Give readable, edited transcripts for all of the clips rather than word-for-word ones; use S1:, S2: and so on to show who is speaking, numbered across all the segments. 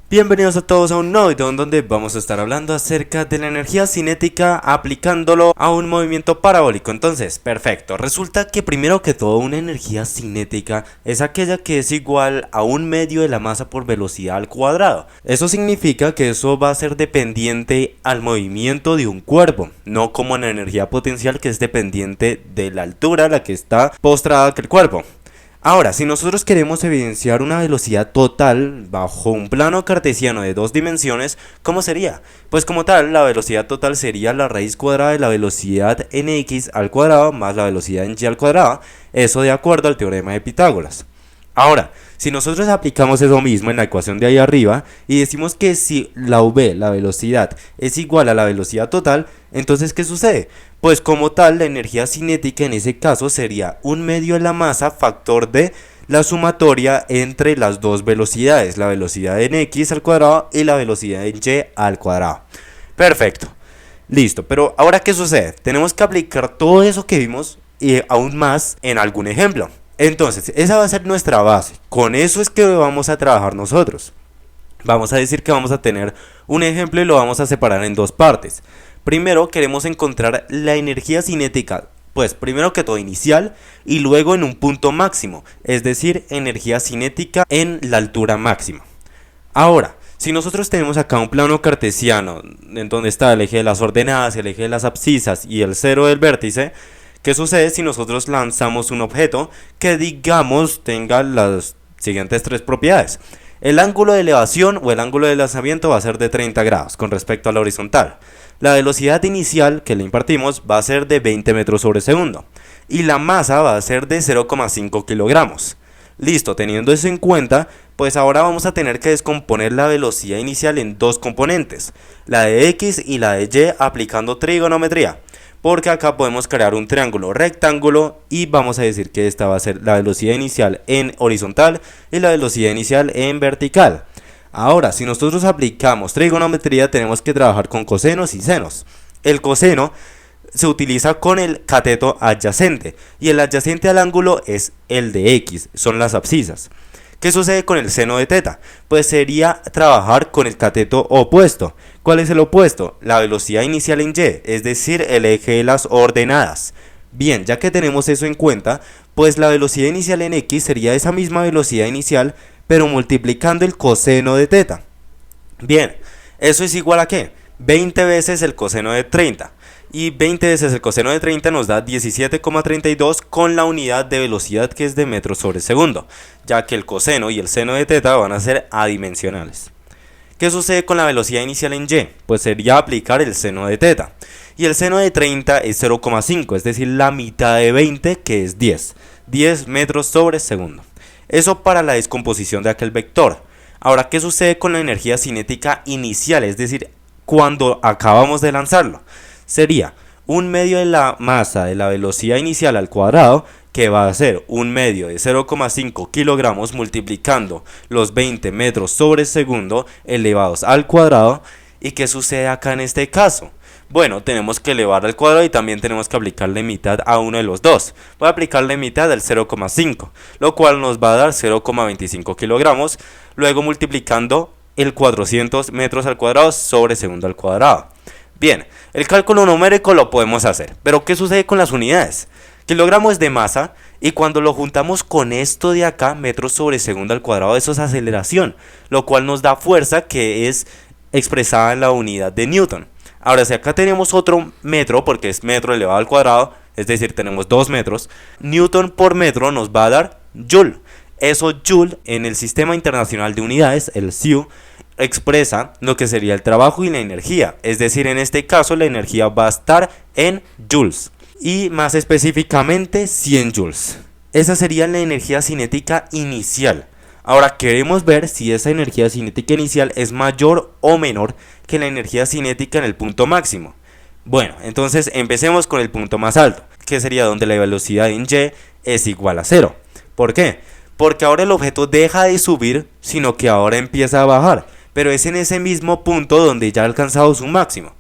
S1: Bienvenidos a todos a un nuevo video en donde vamos a estar hablando acerca de la energía cinética aplicándolo a un movimiento parabólico. Entonces, perfecto, resulta que primero que todo una energía cinética es aquella que es igual a un medio de la masa por velocidad al cuadrado. Eso significa que eso va a ser dependiente al movimiento de un cuerpo, no como la energía potencial que es dependiente de la altura a la que está postrada el cuerpo. Ahora, si nosotros queremos evidenciar una velocidad total bajo un plano cartesiano de dos dimensiones, ¿cómo sería? Pues como tal, la velocidad total sería la raíz cuadrada de la velocidad en x al cuadrado más la velocidad en y al cuadrado, eso de acuerdo al teorema de Pitágoras. Ahora, si nosotros aplicamos eso mismo en la ecuación de ahí arriba y decimos que si la v, la velocidad, es igual a la velocidad total, entonces ¿qué sucede? Pues como tal, la energía cinética en ese caso sería un medio de la masa factor de la sumatoria entre las dos velocidades, la velocidad en x al cuadrado y la velocidad en y al cuadrado. Perfecto, listo, pero ahora ¿qué sucede? Tenemos que aplicar todo eso que vimos y aún más en algún ejemplo. Entonces, esa va a ser nuestra base. Con eso es que vamos a trabajar nosotros. Vamos a decir que vamos a tener un ejemplo y lo vamos a separar en dos partes. Primero queremos encontrar la energía cinética, pues primero que todo inicial y luego en un punto máximo, es decir, energía cinética en la altura máxima. Ahora, si nosotros tenemos acá un plano cartesiano en donde está el eje de las ordenadas, el eje de las abscisas y el cero del vértice, ¿qué sucede si nosotros lanzamos un objeto que digamos tenga las siguientes tres propiedades? El ángulo de elevación o el ángulo de lanzamiento va a ser de 30 grados con respecto a la horizontal. La velocidad inicial que le impartimos va a ser de 20 metros sobre segundo. Y la masa va a ser de 0,5 kilogramos. Listo, teniendo eso en cuenta, pues ahora vamos a tener que descomponer la velocidad inicial en dos componentes, la de x y la de y aplicando trigonometría. Porque acá podemos crear un triángulo rectángulo y vamos a decir que esta va a ser la velocidad inicial en horizontal y la velocidad inicial en vertical. Ahora, si nosotros aplicamos trigonometría, tenemos que trabajar con cosenos y senos. El coseno se utiliza con el cateto adyacente y el adyacente al ángulo es el de x, son las abscisas. ¿Qué sucede con el seno de teta? Pues sería trabajar con el cateto opuesto. ¿Cuál es el opuesto? La velocidad inicial en y, es decir, el eje de las ordenadas. Bien, ya que tenemos eso en cuenta, pues la velocidad inicial en x sería esa misma velocidad inicial, pero multiplicando el coseno de teta. Bien, ¿eso es igual a qué? 20 veces el coseno de 30. Y 20 veces el coseno de 30 nos da 17,32 con la unidad de velocidad que es de metros sobre segundo, ya que el coseno y el seno de teta van a ser adimensionales. ¿Qué sucede con la velocidad inicial en y? Pues sería aplicar el seno de teta. Y el seno de 30 es 0,5, es decir, la mitad de 20 que es 10 metros sobre segundo. Eso para la descomposición de aquel vector. Ahora, ¿qué sucede con la energía cinética inicial? Es decir, cuando acabamos de lanzarlo. Sería un medio de la masa de la velocidad inicial al cuadrado, que va a ser un medio de 0,5 kilogramos multiplicando los 20 metros sobre segundo elevados al cuadrado. ¿Y qué sucede acá en este caso? Bueno, tenemos que elevar al cuadrado y también tenemos que aplicarle mitad a uno de los dos. Voy a aplicarle mitad al 0,5, lo cual nos va a dar 0,25 kilogramos, luego multiplicando el 400 metros al cuadrado sobre segundo al cuadrado. Bien, el cálculo numérico lo podemos hacer, pero ¿qué sucede con las unidades? Kilogramo es de masa y cuando lo juntamos con esto de acá, metros sobre segundo al cuadrado, eso es aceleración, lo cual nos da fuerza que es expresada en la unidad de Newton. Ahora, si acá tenemos otro metro, porque es metro elevado al cuadrado, es decir, tenemos 2 metros, Newton por metro nos va a dar Joule. Eso Joule en el Sistema Internacional de Unidades, el SIU, expresa lo que sería el trabajo y la energía, es decir, en este caso la energía va a estar en joules y más específicamente 100 joules. Esa sería la energía cinética inicial. Ahora queremos ver si esa energía cinética inicial es mayor o menor que la energía cinética en el punto máximo. Bueno, entonces empecemos con el punto más alto, que sería donde la velocidad en y es igual a 0. ¿Por qué? Porque ahora el objeto deja de subir, sino que ahora empieza a bajar. Pero es en ese mismo punto donde ya ha alcanzado su máximo.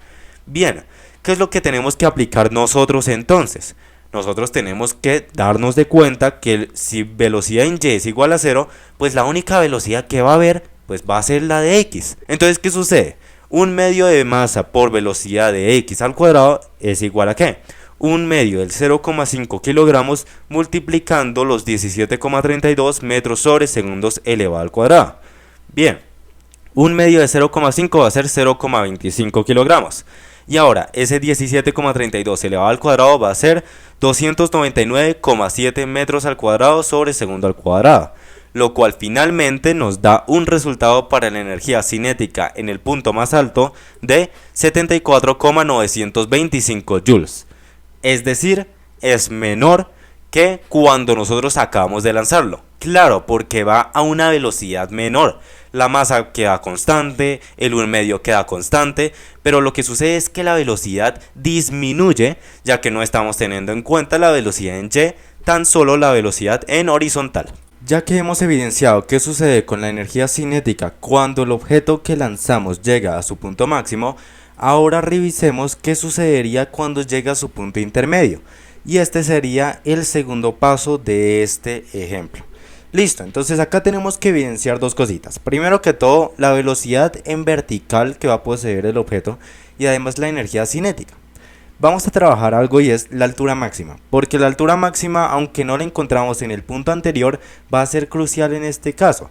S1: Bien, ¿qué es lo que tenemos que aplicar nosotros entonces? Nosotros tenemos que darnos de cuenta que si velocidad en y es igual a 0, pues la única velocidad que va a haber pues va a ser la de x. Entonces, ¿qué sucede? Un medio de masa por velocidad de x al cuadrado es igual a ¿qué? Un medio del 0,5 kilogramos multiplicando los 17,32 metros sobre segundos elevado al cuadrado. Bien, un medio de 0,5 va a ser 0,25 kilogramos. Y ahora, ese 17,32 elevado al cuadrado va a ser 299,7 metros al cuadrado sobre segundo al cuadrado, lo cual finalmente nos da un resultado para la energía cinética en el punto más alto de 74,925 joules. Es decir, es menor que cuando nosotros acabamos de lanzarlo. Claro, porque va a una velocidad menor. La masa queda constante, el 1 medio queda constante, pero lo que sucede es que la velocidad disminuye, ya que no estamos teniendo en cuenta la velocidad en y, tan solo la velocidad en horizontal. Ya que hemos evidenciado qué sucede con la energía cinética cuando el objeto que lanzamos llega a su punto máximo, ahora revisemos qué sucedería cuando llega a su punto intermedio. Y este sería el segundo paso de este ejemplo. Listo, entonces acá tenemos que evidenciar dos cositas. Primero que todo, la velocidad en vertical que va a poseer el objeto y además la energía cinética. Vamos a trabajar algo y es la altura máxima, porque la altura máxima, aunque no la encontramos en el punto anterior, va a ser crucial en este caso.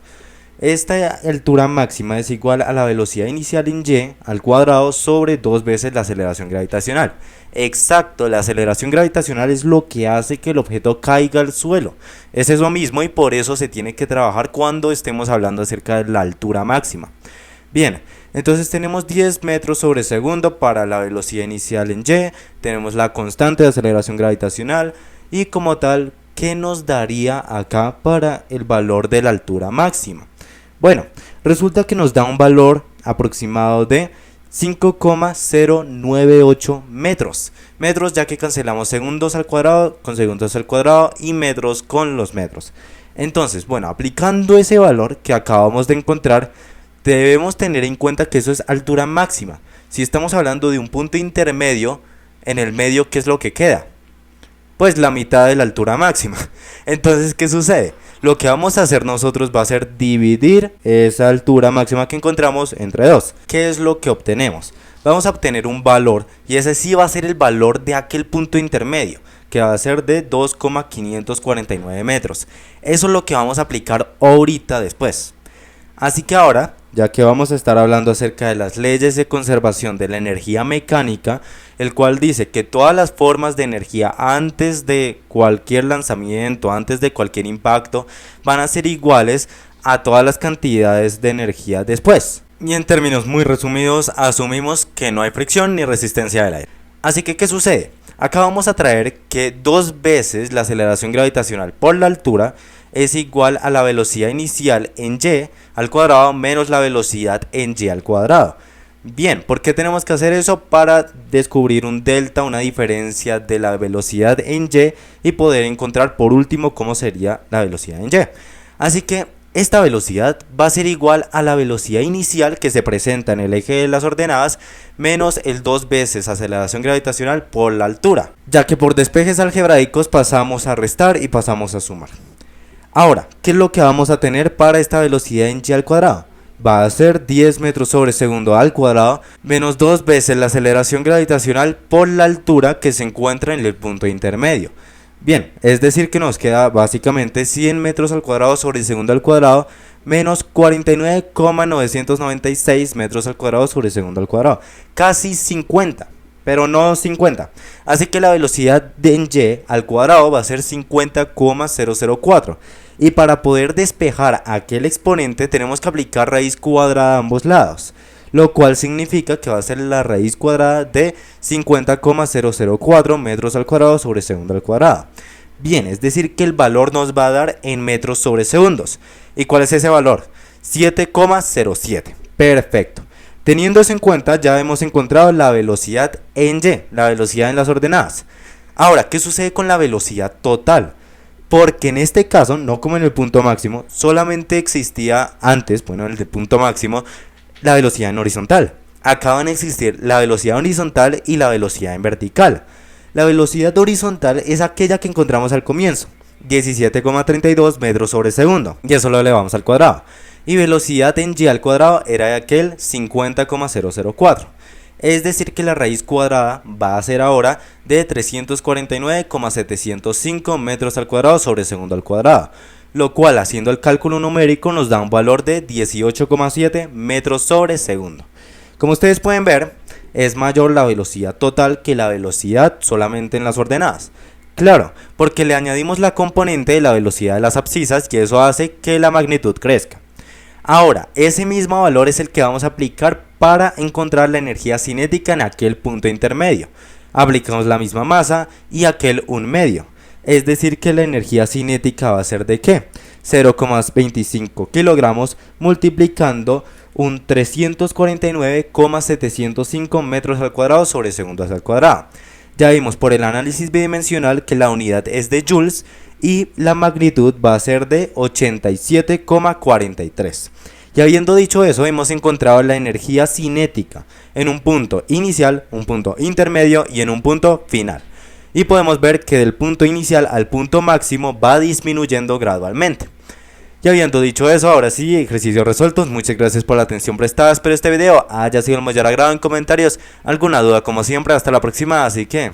S1: Esta altura máxima es igual a la velocidad inicial en y al cuadrado sobre 2 veces la aceleración gravitacional. Exacto, la aceleración gravitacional es lo que hace que el objeto caiga al suelo. Es eso mismo y por eso se tiene que trabajar cuando estemos hablando acerca de la altura máxima. Bien, entonces tenemos 10 metros sobre segundo para la velocidad inicial en y, tenemos la constante de aceleración gravitacional y como tal, ¿qué nos daría acá para el valor de la altura máxima? Bueno, resulta que nos da un valor aproximado de 5,098 metros. Metros ya que cancelamos segundos al cuadrado con segundos al cuadrado y metros con los metros. Entonces, bueno, aplicando ese valor que acabamos de encontrar, debemos tener en cuenta que eso es altura máxima. Si estamos hablando de un punto intermedio, en el medio, ¿qué es lo que queda? Pues la mitad de la altura máxima. Entonces, ¿qué sucede? Lo que vamos a hacer nosotros va a ser dividir esa altura máxima que encontramos entre 2. ¿Qué es lo que obtenemos? Vamos a obtener un valor y ese sí va a ser el valor de aquel punto intermedio, que va a ser de 2,549 metros. Eso es lo que vamos a aplicar ahorita después. Así que ahora, ya que vamos a estar hablando acerca de las leyes de conservación de la energía mecánica, el cual dice que todas las formas de energía antes de cualquier lanzamiento, antes de cualquier impacto, van a ser iguales a todas las cantidades de energía después. Y en términos muy resumidos, asumimos que no hay fricción ni resistencia del aire. Así que, ¿qué sucede? Acá vamos a traer que 2 veces la aceleración gravitacional por la altura es igual a la velocidad inicial en y al cuadrado menos la velocidad en y al cuadrado. Bien, ¿por qué tenemos que hacer eso? Para descubrir un delta, una diferencia de la velocidad en y poder encontrar por último cómo sería la velocidad en y. Así que esta velocidad va a ser igual a la velocidad inicial que se presenta en el eje de las ordenadas menos el 2 veces aceleración gravitacional por la altura, ya que por despejes algebraicos pasamos a restar y pasamos a sumar. Ahora, ¿qué es lo que vamos a tener para esta velocidad en y al cuadrado? Va a ser 10 metros sobre segundo al cuadrado menos 2 veces la aceleración gravitacional por la altura que se encuentra en el punto intermedio. Bien, es decir que nos queda básicamente 100 metros al cuadrado sobre segundo al cuadrado menos 49,996 metros al cuadrado sobre segundo al cuadrado. Casi 50. Pero no 50. Así que la velocidad en y al cuadrado va a ser 50,004. Y para poder despejar aquel exponente tenemos que aplicar raíz cuadrada a ambos lados, lo cual significa que va a ser la raíz cuadrada de 50,004 metros al cuadrado sobre segundo al cuadrado. Bien, es decir que el valor nos va a dar en metros sobre segundos. ¿Y cuál es ese valor? 7,07. Perfecto. Teniendo eso en cuenta, ya hemos encontrado la velocidad en y, la velocidad en las ordenadas. Ahora, ¿qué sucede con la velocidad total? Porque en este caso, no como en el punto máximo, solamente existía antes, bueno, en el punto máximo, la velocidad en horizontal. Acá van a existir la velocidad horizontal y la velocidad en vertical. La velocidad horizontal es aquella que encontramos al comienzo, 17,32 metros sobre segundo, y eso lo elevamos al cuadrado. y velocidad en g al cuadrado era de aquel 50,004. Es decir que la raíz cuadrada va a ser ahora de 349,705 metros al cuadrado sobre segundo al cuadrado, lo cual haciendo el cálculo numérico nos da un valor de 18,7 metros sobre segundo. Como ustedes pueden ver, es mayor la velocidad total que la velocidad solamente en las ordenadas. Claro, porque le añadimos la componente de la velocidad de las abscisas y eso hace que la magnitud crezca. Ahora, ese mismo valor es el que vamos a aplicar para encontrar la energía cinética en aquel punto intermedio. Aplicamos la misma masa y aquel 1 medio. Es decir que la energía cinética va a ser de ¿qué? 0,25 kilogramos multiplicando un 349,705 metros al cuadrado sobre segundos al cuadrado. Ya vimos por el análisis bidimensional que la unidad es de joules y la magnitud va a ser de 87,43. Y habiendo dicho eso, hemos encontrado la energía cinética en un punto inicial, un punto intermedio y en un punto final. Y podemos ver que del punto inicial al punto máximo va disminuyendo gradualmente. Y habiendo dicho eso, ahora sí, ejercicios resueltos. Muchas gracias por la atención prestada. Espero este video haya sido el mayor agrado en comentarios. Alguna duda como siempre, hasta la próxima, así que...